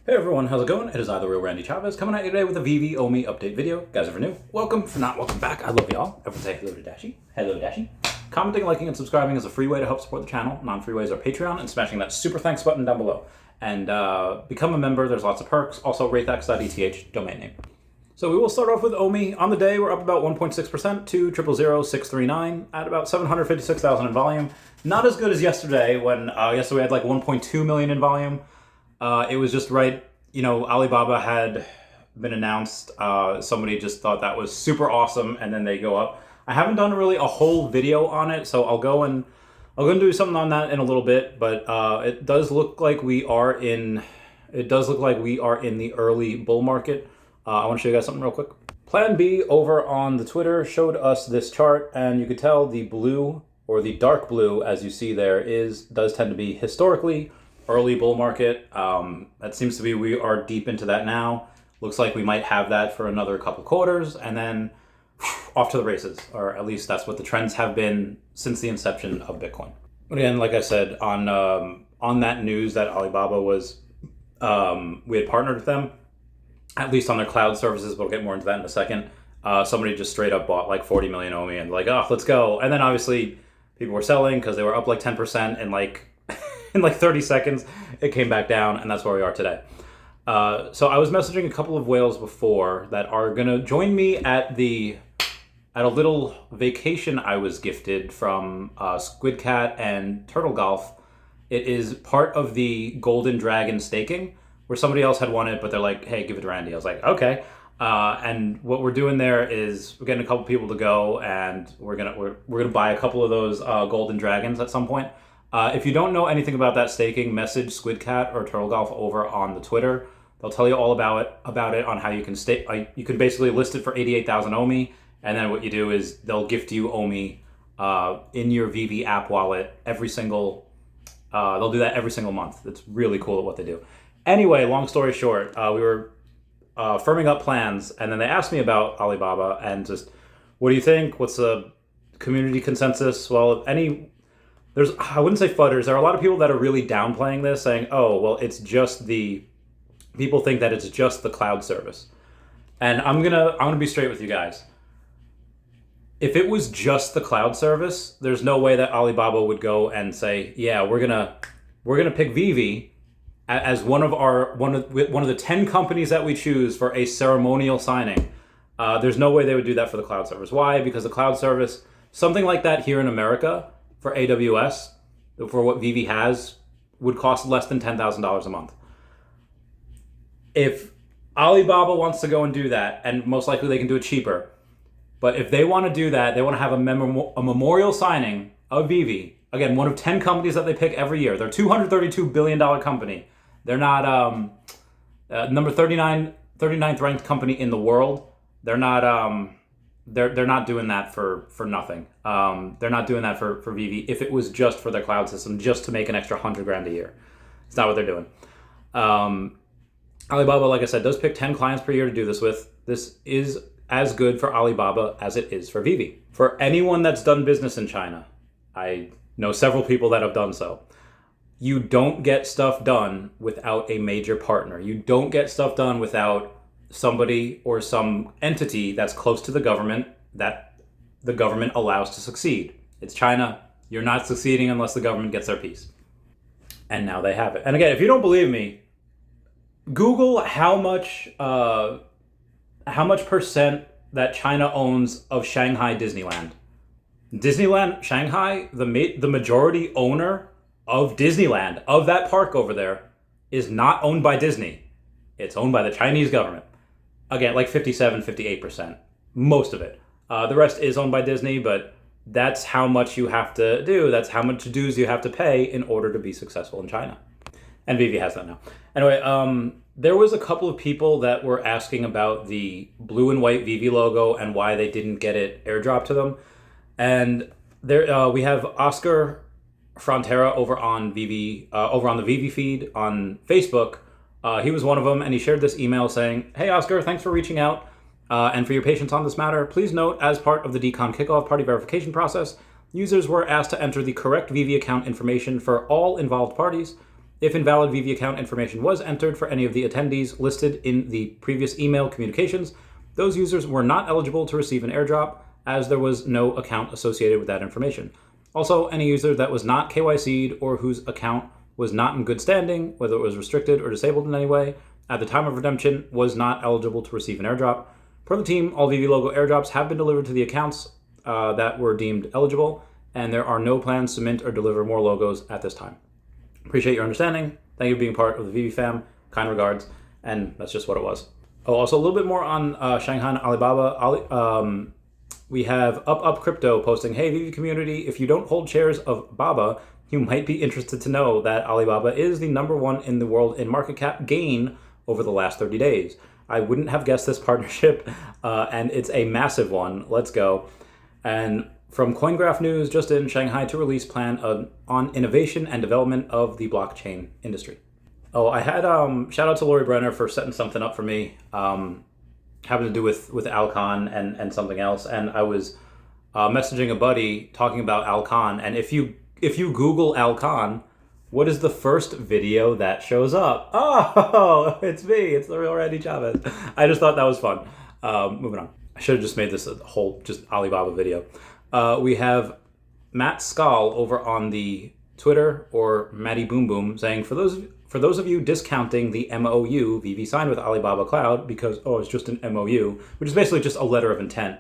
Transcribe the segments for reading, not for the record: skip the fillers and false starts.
Hey everyone, how's it going? It is I, the real Randy Chavez, coming at you today with a Veve OMI update video. Guys, if you're new, welcome. If you're not, welcome back. I love y'all. Everyone say hello to Dashi. Hello, Dashi. Commenting, liking, and subscribing is a free way to help support the channel. Non-free ways are Patreon and smashing that super thanks button down below. And become a member, there's lots of perks. Also, ratex.eth domain name. So we will start off with OMI. On the day, we're up about 1.6% to 000639 at about 756,000 in volume. Not as good as yesterday when yesterday we had like 1.2 million in volume. It was just right, you know, Alibaba had been announced. Somebody just thought that was super awesome, and then they go up. I haven't done really a whole video on it, so I'll go and do something on that in a little bit. But it does look like we are in the early bull market. I want to show you guys something real quick. Plan B over on the Twitter showed us this chart, and you could tell the blue, or the dark blue, as you see there, does tend to be historically early bull market. That seems to be, we are deep into that now. Looks like we might have that for another couple quarters, and then off to the races, or at least that's what the trends have been since the inception of Bitcoin. But again, like I said, on that news that Alibaba was, we had partnered with them, at least on their cloud services, but we'll get more into that in a second. Somebody just straight up bought like 40 million OMI and like, oh, let's go. And then obviously people were selling because they were up like 10% and like in like 30 seconds, it came back down, and that's where we are today. So I was messaging a couple of whales before that are gonna join me at a little vacation I was gifted from Squid Cat and Turtle Golf. It is part of the Golden Dragon staking, where somebody else had won it, but they're like, hey, give it to Randy. I was like, okay. And what we're doing there is we're getting a couple people to go, and we're gonna buy a couple of those Golden Dragons at some point. If you don't know anything about that staking, message Squid Cat or Turtle Golf over on the Twitter. They'll tell you all about it on how you can stake. You can basically list it for 88,000 OMI, and then what you do is they'll gift you OMI in your Veve app wallet every single. They'll do that every single month. It's really cool at what they do. Anyway, long story short, we were firming up plans, and then they asked me about Alibaba and just, what do you think? What's the community consensus? Well, I wouldn't say fudders. There are a lot of people that are really downplaying this, saying, oh, well, people think that it's just the cloud service. And I'm gonna be straight with you guys. If it was just the cloud service, there's no way that Alibaba would go and say, yeah, we're gonna pick Veve as one of the 10 companies that we choose for a ceremonial signing. There's no way they would do that for the cloud service. Why? Because the cloud service, something like that here in America for AWS, for what Veve has, would cost less than $10,000 a month. If Alibaba wants to go and do that, and most likely they can do it cheaper, but if they want to do that, they want to have a memorial signing of Veve. Again, one of 10 companies that they pick every year. They're a $232 billion company. They're not number 39th ranked company in the world. They're not they're not doing that for nothing. They're not doing that for Veve if it was just for their cloud system, just to make an extra $100,000 a year. It's not what they're doing. Alibaba, like I said, does pick 10 clients per year to do this with. This is as good for Alibaba as it is for Veve. For anyone that's done business in China, I know several people that have done so. You don't get stuff done without a major partner. You don't get stuff done without somebody or some entity that's close to the government that the government allows to succeed. It's China. You're not succeeding unless the government gets their piece. And now they have it. And again, if you don't believe me, Google how much percent that China owns of Shanghai Disneyland. Disneyland Shanghai, the majority owner of Disneyland, of that park over there, is not owned by Disney. It's owned by the Chinese government. Again, like 57, 58%, most of it. The rest is owned by Disney, but that's how much you have to do. That's how much dues you have to pay in order to be successful in China. And Veve has that now. Anyway, there was a couple of people that were asking about the blue and white Veve logo and why they didn't get it airdropped to them. And there we have Oscar Frontera over on Veve, over on the Veve feed on Facebook. He was one of them, and he shared this email saying, hey, Oscar, thanks for reaching out and for your patience on this matter. Please note, as part of the DCON kickoff party verification process, users were asked to enter the correct Veve account information for all involved parties. If invalid Veve account information was entered for any of the attendees listed in the previous email communications, those users were not eligible to receive an airdrop, as there was no account associated with that information. Also, any user that was not KYC'd or whose account was not in good standing, whether it was restricted or disabled in any way, at the time of redemption was not eligible to receive an airdrop. Per the team, all Veve logo airdrops have been delivered to the accounts that were deemed eligible, and there are no plans to mint or deliver more logos at this time. Appreciate your understanding. Thank you for being part of the Veve fam. Kind regards. And that's just what it was. Oh, also a little bit more on Shanghai and Alibaba. We have Up Crypto posting, hey, Veve community, if you don't hold shares of Baba, you might be interested to know that Alibaba is the #1 in the world in market cap gain over the last 30 days. I wouldn't have guessed this partnership, and it's a massive one. Let's go. And from CoinGraph News, just in Shanghai to release plan on innovation and development of the blockchain industry. Oh, I had shout out to Lori Brenner for setting something up for me, having to do with Al Kahn and something else. And I was messaging a buddy talking about Al Kahn, and if you Google Al Kahn, what is the first video that shows up? Oh, it's me. It's the real Randy Chavez. I just thought that was fun. Moving on. I should have just made this a whole just Alibaba video. We have Matt Skal over on the Twitter, or Matty Boom Boom, saying, for those of you discounting the MOU Veve signed with Alibaba Cloud because, it's just an MOU, which is basically just a letter of intent,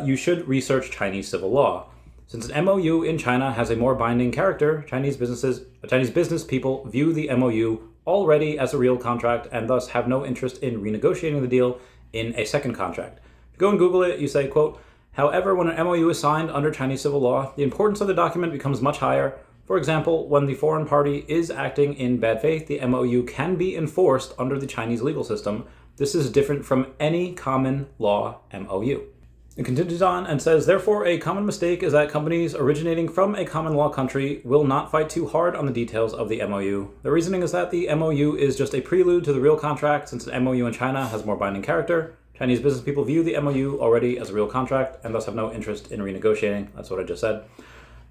you should research Chinese civil law. Since an MOU in China has a more binding character, Chinese business people view the MOU already as a real contract and thus have no interest in renegotiating the deal in a second contract. If you go and Google it, you say, quote, however, when an MOU is signed under Chinese civil law, the importance of the document becomes much higher. For example, when the foreign party is acting in bad faith, the MOU can be enforced under the Chinese legal system. This is different from any common law MOU. It continues on and says, therefore, a common mistake is that companies originating from a common law country will not fight too hard on the details of the MOU. The reasoning is that the MOU is just a prelude to the real contract, since an MOU in China has more binding character. Chinese business people view the MOU already as a real contract and thus have no interest in renegotiating. That's what I just said.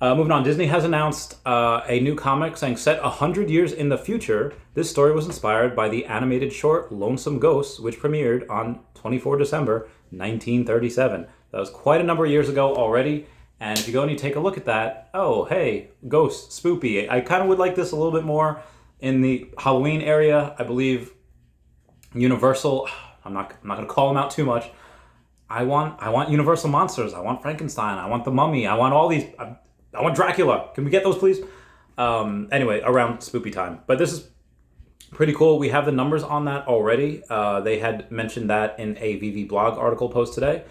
Moving on, Disney has announced a new comic saying, set 100 years in the future. This story was inspired by the animated short Lonesome Ghosts, which premiered on 24 December 1937. That was quite a number of years ago already. And if you go and you take a look at that, oh, hey, ghosts, spoopy. I kind of would like this a little bit more in the Halloween area. I believe Universal, I'm not going to call them out too much. I want Universal monsters. I want Frankenstein. I want the Mummy. I want all these. I want Dracula. Can we get those, please? Anyway, around spoopy time. But this is pretty cool. We have the numbers on that already. They had mentioned that in a Veve blog article post today.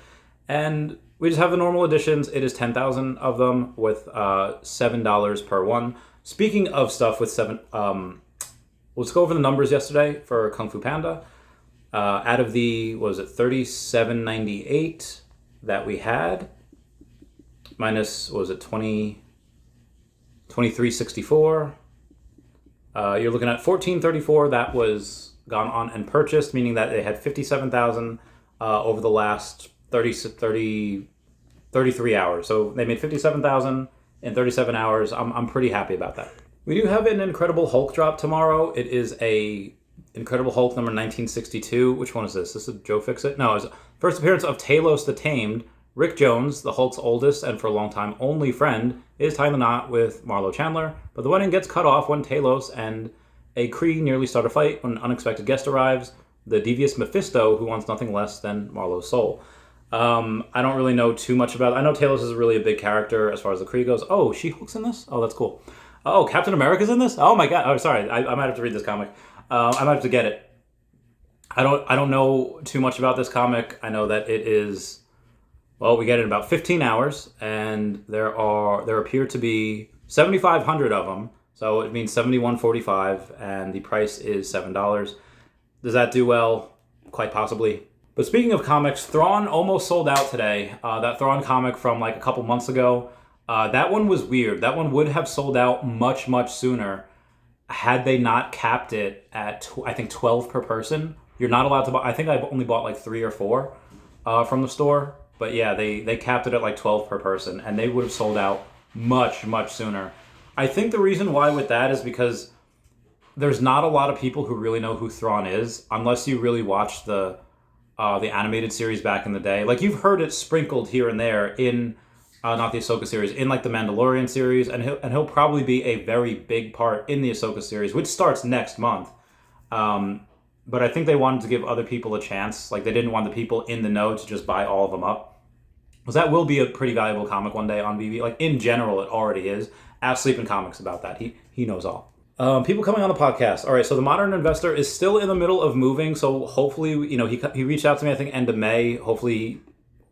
And we just have the normal editions. It is 10,000 of them with $7 per one. Speaking of stuff with let's go over the numbers yesterday for Kung Fu Panda. Out of the, what was it, $37.98 that we had, minus, what was it, $23.64. You're looking at $14.34 that was gone on and purchased, meaning that they had 57,000 over the last 33 hours. So they made 57,000 in 37 hours. I'm pretty happy about that. We do have an Incredible Hulk drop tomorrow. It is a Incredible Hulk number 1962. Which one is this? This is Joe Fixit? No, it's first appearance of Talos the Tamed. Rick Jones, the Hulk's oldest and for a long time only friend, is tying the knot with Marlo Chandler, but the wedding gets cut off when Talos and a Kree nearly start a fight when an unexpected guest arrives, the devious Mephisto, who wants nothing less than Marlo's soul. I don't really know too much about it. I know Talos is really a big character as far as the Kree goes. Oh, She-Hulk's in this? Oh, that's cool. Oh, Captain America's in this? Oh my god. Oh, sorry. I might have to read this comic. I might have to get it. I don't know too much about this comic. I know that it is... Well, we get it in about 15 hours, and there appear to be 7,500 of them, so it means $71.45, and the price is $7. Does that do well? Quite possibly. But speaking of comics, Thrawn almost sold out today. That Thrawn comic from like a couple months ago, that one was weird. That one would have sold out much, much sooner had they not capped it at, I think, 12 per person. You're not allowed to buy, I think I only bought like 3 or 4 from the store. But yeah, they capped it at like 12 per person, and they would have sold out much, much sooner. I think the reason why with that is because there's not a lot of people who really know who Thrawn is unless you really watch the animated series back in the day. Like, you've heard it sprinkled here and there in not the Ahsoka series, in like the Mandalorian series, and he'll probably be a very big part in the Ahsoka series, which starts next month. But I think they wanted to give other people a chance. Like, they didn't want the people in the know to just buy all of them up, because that will be a pretty valuable comic one day on Veve. Like, in general, it already is. Ask Sleeping Comics about that. He knows all. People coming on the podcast. All right, so the Modern Investor is still in the middle of moving, so hopefully, you know, he reached out to me, I think, end of May. Hopefully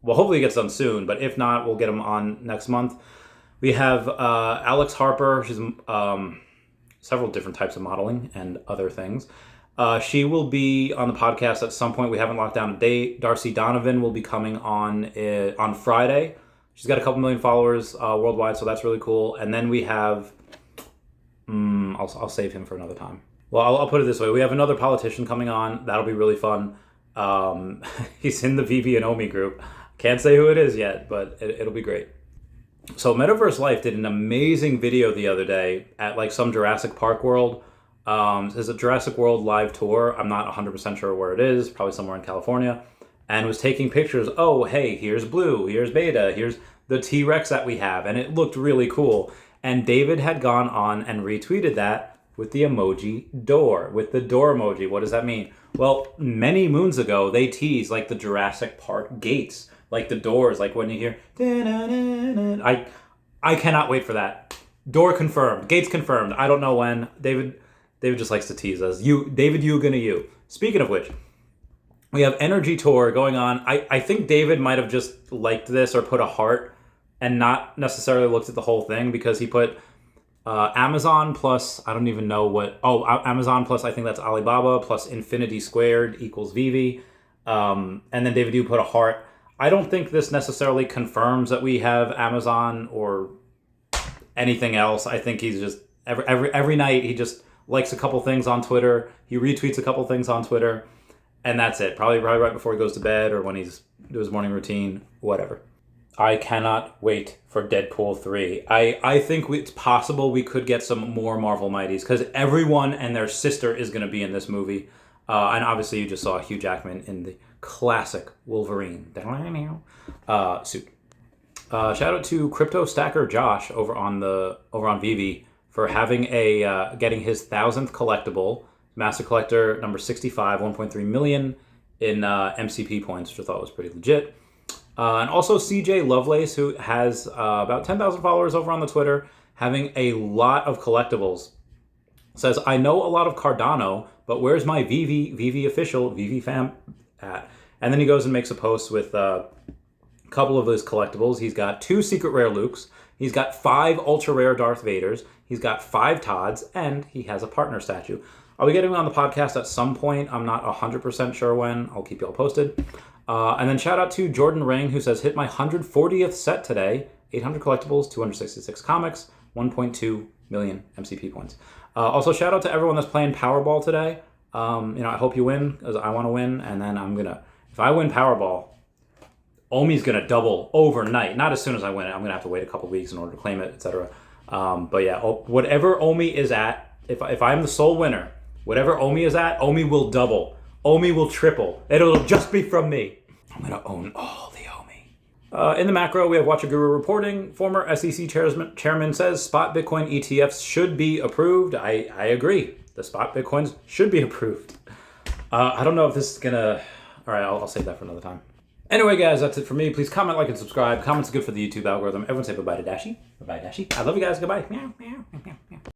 he gets done soon, but if not, we'll get him on next month. We have Alex Harper. She's several different types of modeling and other things. She will be on the podcast at some point. We haven't locked down a date. Darcy Donovan will be coming on Friday. She's got a couple million followers worldwide, so that's really cool. And then we have, I'll save him for another time. Well, I'll put it this way. We have another politician coming on. That'll be really fun. He's in the Veve and OMI group. Can't say who it is yet, but it'll be great. So Metaverse Life did an amazing video the other day at like some Jurassic Park world. There's a Jurassic World live tour. I'm not 100% sure where it is, probably somewhere in California, and was taking pictures. Oh, hey, here's Blue, here's Beta, here's the T-Rex that we have, and it looked really cool. And David had gone on and retweeted that with the emoji door, with the door emoji. What does that mean? Well, many moons ago, they teased like the Jurassic Park gates, like the doors, like when you hear, I cannot wait for that. Door confirmed, gates confirmed. I don't know when. David just likes to tease us. You. Speaking of which, we have Energy Tour going on. I think David might have just liked this or put a heart and not necessarily looked at the whole thing, because he put Amazon plus, I don't even know what, Amazon plus, I think that's Alibaba, plus infinity squared equals Veve. And then David, you put a heart. I don't think this necessarily confirms that we have Amazon or anything else. I think he's just, every night he just likes a couple things on Twitter. He retweets a couple things on Twitter, and that's it. Probably right before he goes to bed or when he's do his morning routine, whatever. I cannot wait for Deadpool 3. I think it's possible we could get some more Marvel Mighties, because everyone and their sister is going to be in this movie. And obviously you just saw Hugh Jackman in the classic Wolverine suit. Shout out to Crypto Stacker Josh over on Veve for having getting his 1,000th collectible, Master Collector number 65, 1.3 million in MCP points, which I thought was pretty legit. And also CJ Lovelace, who has about 10,000 followers over on the Twitter, having a lot of collectibles. Says, I know a lot of Cardano, but where's my Veve official, Veve fam at? And then he goes and makes a post with a couple of his collectibles. He's got 2 secret rare Lukes. He's got 5 ultra rare Darth Vaders. He's got 5 Todds, and he has a partner statue. I'll be getting him on the podcast at some point. I'm not 100% sure when. I'll keep you all posted. And then shout out to Jordan Ring, who says, hit my 140th set today. 800 collectibles, 266 comics, 1.2 million MCP points. Also, shout out to everyone that's playing Powerball today. I hope you win, because I want to win. And then if I win Powerball, OMI's going to double overnight. Not as soon as I win it. I'm going to have to wait a couple weeks in order to claim it, etc. But yeah, whatever OMI is at, if I'm the sole winner, whatever OMI is at, OMI will double. OMI will triple. It'll just be from me. I'm going to own all the OMI. In the macro, we have Watcher Guru reporting. Former SEC chairman says spot Bitcoin ETFs should be approved. I agree. The spot Bitcoins should be approved. I don't know if this is going to... All right, I'll save that for another time. Anyway, guys, that's it for me. Please comment, like, and subscribe. Comments are good for the YouTube algorithm. Everyone say bye-bye to Dashi. Bye-bye, Dashi. I love you guys. Goodbye. Meow, meow, meow.